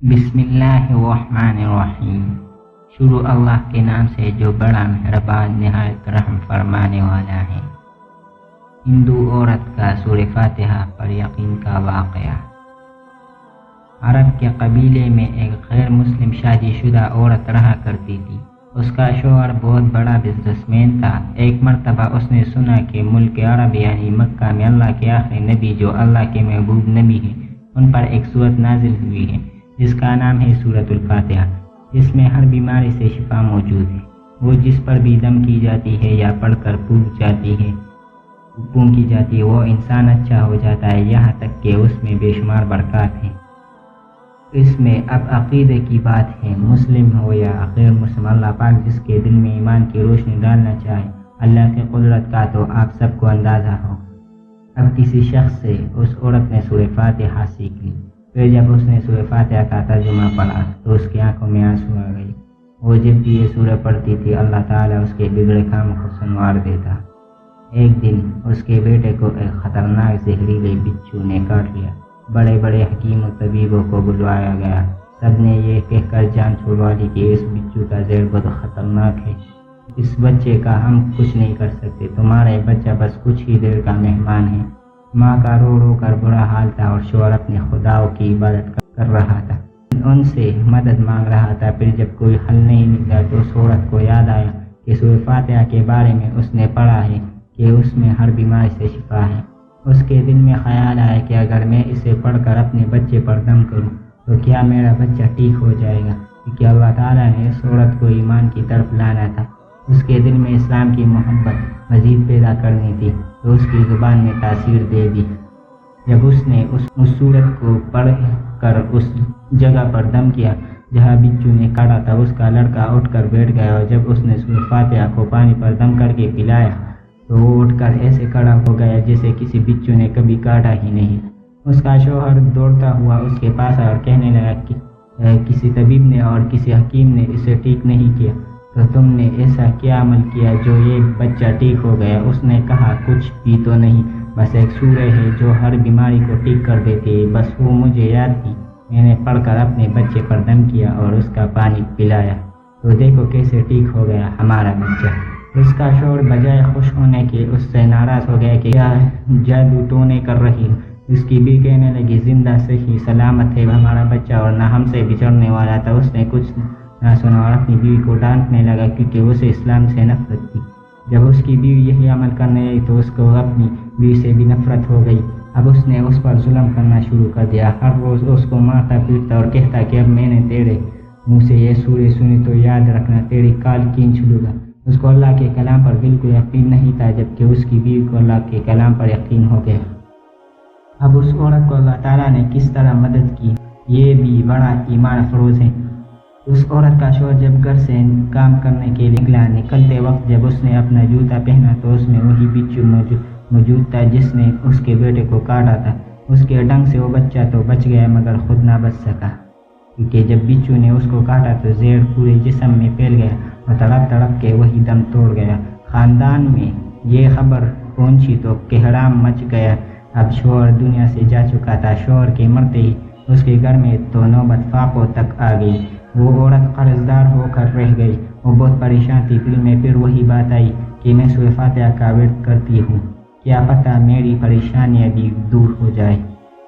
بسم اللہ الرحمن الرحیم۔ شروع اللہ کے نام سے جو بڑا مہربان نہایت رحم فرمانے والا ہے۔ ہندو عورت کا سورہ فاتحہ پر یقین کا واقعہ۔ عرب کے قبیلے میں ایک غیر مسلم شادی شدہ عورت رہا کرتی تھی۔ اس کا شوہر بہت بڑا بزنس مین تھا۔ ایک مرتبہ اس نے سنا کہ ملک عرب یعنی مکہ میں اللہ کے آخری نبی جو اللہ کے محبوب نبی ہیں، ان پر ایک سورت نازل ہوئی ہے جس کا نام ہے سورۃ الفاتحہ، جس میں ہر بیماری سے شفا موجود ہے۔ وہ جس پر بھی دم کی جاتی ہے یا پڑھ کر پھونکی جاتی ہے وہ انسان اچھا ہو جاتا ہے، یہاں تک کہ اس میں بے شمار برکات ہیں۔ اس میں اب عقیدے کی بات ہے، مسلم ہو یا غیر مسلم، اللہ پاک جس کے دل میں ایمان کی روشنی ڈالنا چاہے، اللہ کی قدرت کا تو آپ سب کو اندازہ ہو۔ اب کسی شخص سے اس عورت نے سورہ فاتحہ سیکھ لی۔ پھر جب اس نے سورہ فاتحہ کا ترجمہ پڑھا تو اس کی آنکھوں میں آنسو آ گئی۔ وہ جب بھی یہ سورہ پڑھتی تھی اللہ تعالیٰ اس کے بگڑے کام کو سنوار دیتا۔ ایک دن اس کے بیٹے کو ایک خطرناک زہریلے بچھو نے کاٹ لیا۔ بڑے بڑے حکیم و طبیبوں کو بلوایا گیا۔ سب نے یہ کہہ کر جان چھڑوا لی کہ اس بچھو کا زہر بہت خطرناک ہے، اس بچے کا ہم کچھ نہیں کر سکتے، تمہارا یہ بچہ بس کچھ ہی دیر کا مہمان ہے۔ ماں کا رو رو کر برا حال تھا اور شوہر اپنے خداؤں کی عبادت کر رہا تھا، ان سے مدد مانگ رہا تھا۔ پھر جب کوئی حل نہیں نکلا تو اس عورت کو یاد آیا کہ سورہ فاتحہ کے بارے میں اس نے پڑھا ہے کہ اس میں ہر بیماری سے شفا ہے۔ اس کے دل میں خیال آیا کہ اگر میں اسے پڑھ کر اپنے بچے پر دم کروں تو کیا میرا بچہ ٹھیک ہو جائے گا، کیونکہ اللہ تعالیٰ نے اس عورت کو ایمان کی طرف لانا تھا۔ اس کے دل میں اسلام کی محبت مزید پیدا کرنی تھی تو اس کی زبان نے تاثیر دے دی۔ جب اس نے اس سورت کو پڑھ کر اس جگہ پر دم کیا جہاں بچو نے کاٹا تھا، اس کا لڑکا اٹھ کر بیٹھ گیا، اور جب اس نے سورہ فاتحہ کو پانی پر دم کر کے پلایا تو وہ اٹھ کر ایسے کھڑا ہو گیا جیسے کسی بچو نے کبھی کاٹا ہی نہیں۔ اس کا شوہر دوڑتا ہوا اس کے پاس آیا اور کہنے لگا کہ کسی طبیب نے اور کسی حکیم نے اسے ٹھیک نہیں کیا، تو تم نے ایسا کیا عمل کیا جو یہ بچہ ٹھیک ہو گیا؟ اس نے کہا کچھ بھی تو نہیں، بس ایک سورہ ہے جو ہر بیماری کو ٹھیک کر دیتی ہے، بس وہ مجھے یاد تھی، میں نے پڑھ کر اپنے بچے پر دم کیا اور اس کا پانی پلایا، تو دیکھو کیسے ٹھیک ہو گیا ہمارا بچہ۔ اس کا شوہر بجائے خوش ہونے کے اس سے ناراض ہو گیا کہ کیا جادو ٹونے کر رہی ہو۔ اس کی بیوی کہنے لگی زندہ صحیح سلامت ہے ہمارا بچہ اور نہ ہم سے بچڑنے والا تھا۔ اس نے کچھ نہ سنا اور اپنی بیوی کو ڈانٹنے لگا کیونکہ اسے اسلام سے نفرت تھی۔ جب اس کی بیوی یہی عمل کرنے لگی تو اس کو اپنی بیوی سے بھی نفرت ہو گئی۔ اب اس نے اس پر ظلم کرنا شروع کر دیا، ہر روز اس کو مارتا پیٹتا اور کہتا کہ اب میں نے تیرے منہ سے یہ سورہ سنی تو یاد رکھنا، تیری کال کھینچ لوں گا۔ اس کو اللہ کے کلام پر بالکل یقین نہیں تھا، جبکہ اس کی بیوی کو اللہ کے کلام پر یقین ہو گیا۔ اب اس عورت کو اللہ تعالیٰ نے کس طرح مدد کی، یہ بھی بڑا ایمان افروز ہے۔ اس عورت کا شوہر جب گھر سے کام کرنے کے لیے نکلا، نکلتے وقت جب اس نے اپنا جوتا پہنا تو اس میں وہی بچھو موجود تھا جس نے اس کے بیٹے کو کاٹا تھا۔ اس کے ڈنگ سے وہ بچہ تو بچ گیا مگر خود نہ بچ سکا، کیونکہ جب بچھو نے اس کو کاٹا تو زہر پورے جسم میں پھیل گیا اور تڑپ تڑپ کے وہی دم توڑ گیا۔ خاندان میں یہ خبر پہنچی تو کہرام مچ گیا۔ اب شوہر دنیا سے جا چکا تھا۔ شوہر کے مرتے ہی اس کے گھر میں تو نوبت فاقوں تک آ گئی۔ وہ عورت قرض دار ہو کر رہ گئی، وہ بہت پریشان تھی۔ دل میں پھر وہی بات آئی کہ میں سورہ فاتحہ کا ورد کرتی ہوں، کیا پتہ میری پریشانیاں بھی دور ہو جائے۔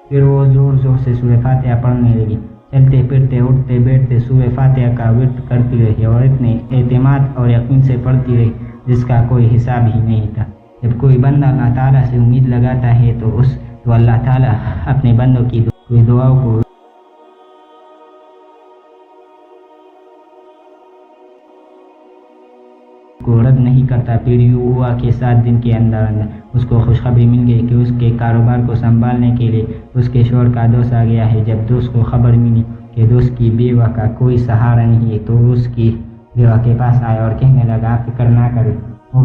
پھر وہ زور زور سے سورہ فاتحہ پڑھنے لگی، چلتے پھرتے اٹھتے بیٹھتے سورہ فاتحہ کا ورد کرتی رہی اور اتنے اعتماد اور یقین سے پڑھتی رہی جس کا کوئی حساب ہی نہیں تھا۔ جب کوئی بندہ اللہ تعالیٰ سے امید لگاتا ہے تو اللہ تعالیٰ اپنے بندوں کی دعاؤں کو رد نہیں کرتا۔ پھر یوں ہوا کہ 7 دن کے اندر اس کو خوشخبری مل گئی کہ اس کے کاروبار کو سنبھالنے کے لیے اس کے شوہر کا دوست آ گیا ہے۔ جب دوست کو خبر ملی کہ دوست کی بیوہ کا کوئی سہارا نہیں ہے تو اس کی بیوہ کے پاس آیا اور کہنے لگا آپ فکر نہ کریں، وہ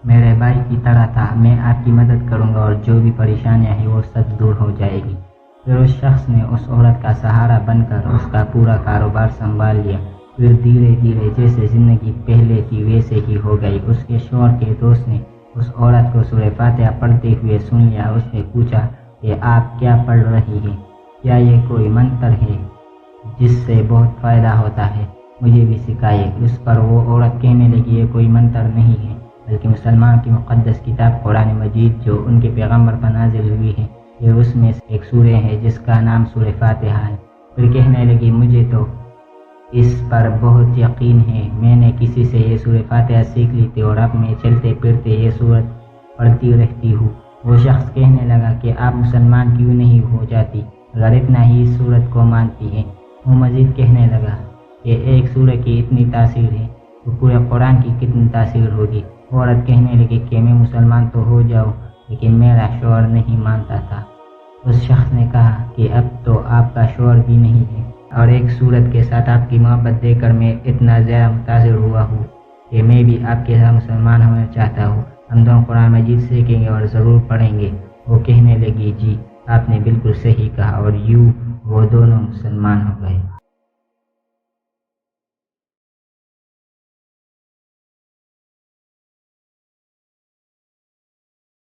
میرے بھائی کی طرح تھا، میں آپ کی مدد کروں گا اور جو بھی پریشانیاں ہیں وہ سب دور ہو جائے گی۔ پھر اس شخص نے اس عورت کا سہارا بن کر اس کا پورا کاروبار سنبھال لیا۔ پھر دھیرے دھیرے جیسے زندگی پہلے تھی ویسے ہی ہو گئی۔ اس کے شوہر کے دوست نے اس عورت کو سورہ فاتحہ پڑھتے ہوئے سن لیا۔ اس نے پوچھا کہ آپ کیا پڑھ رہی ہیں، کیا یہ کوئی منتر ہے؟ جس سے بہت فائدہ ہوتا ہے، مجھے بھی سکھائیے۔ اس پر وہ عورت کہنے لگی، یہ کوئی منتر نہیں ہے بلکہ مسلمان کی مقدس کتاب قرآن مجید جو ان کے پیغمبر پر نازل ہوئی ہے، یہ اس میں سے ایک سورہ ہے جس کا نام سورہ فاتحہ ہے۔ پھر کہنے لگی، مجھے تو اس پر بہت یقین ہے، میں نے کسی سے یہ سورہ فاتحہ سیکھ لی تھی اور اب میں چلتے پھرتے یہ سورت پڑھتی رہتی ہوں۔ وہ شخص کہنے لگا کہ آپ مسلمان کیوں نہیں ہو جاتی اگر اتنا ہی اس سورت کو مانتی ہے؟ وہ مزید کہنے لگا کہ ایک سورہ کی اتنی تاثیر ہے تو پورے قرآن کی کتنی تاثیر ہوگی۔ عورت کہنے لگی کہ میں مسلمان تو ہو جاؤں لیکن میرا شوہر نہیں مانتا تھا۔ اس شخص نے کہا کہ اب تو آپ کا شوہر بھی نہیں ہے اور ایک سورت کے ساتھ آپ کی محبت دے کر میں اتنا زیادہ متاثر ہوا ہوں کہ میں بھی آپ کے ساتھ مسلمان ہونا چاہتا ہوں۔ ہم دونوں قرآن مجید سیکھیں گے اور ضرور پڑھیں گے۔ وہ کہنے لگی، جی آپ نے بالکل صحیح کہا، اور یوں وہ دونوں مسلمان ہو گئے۔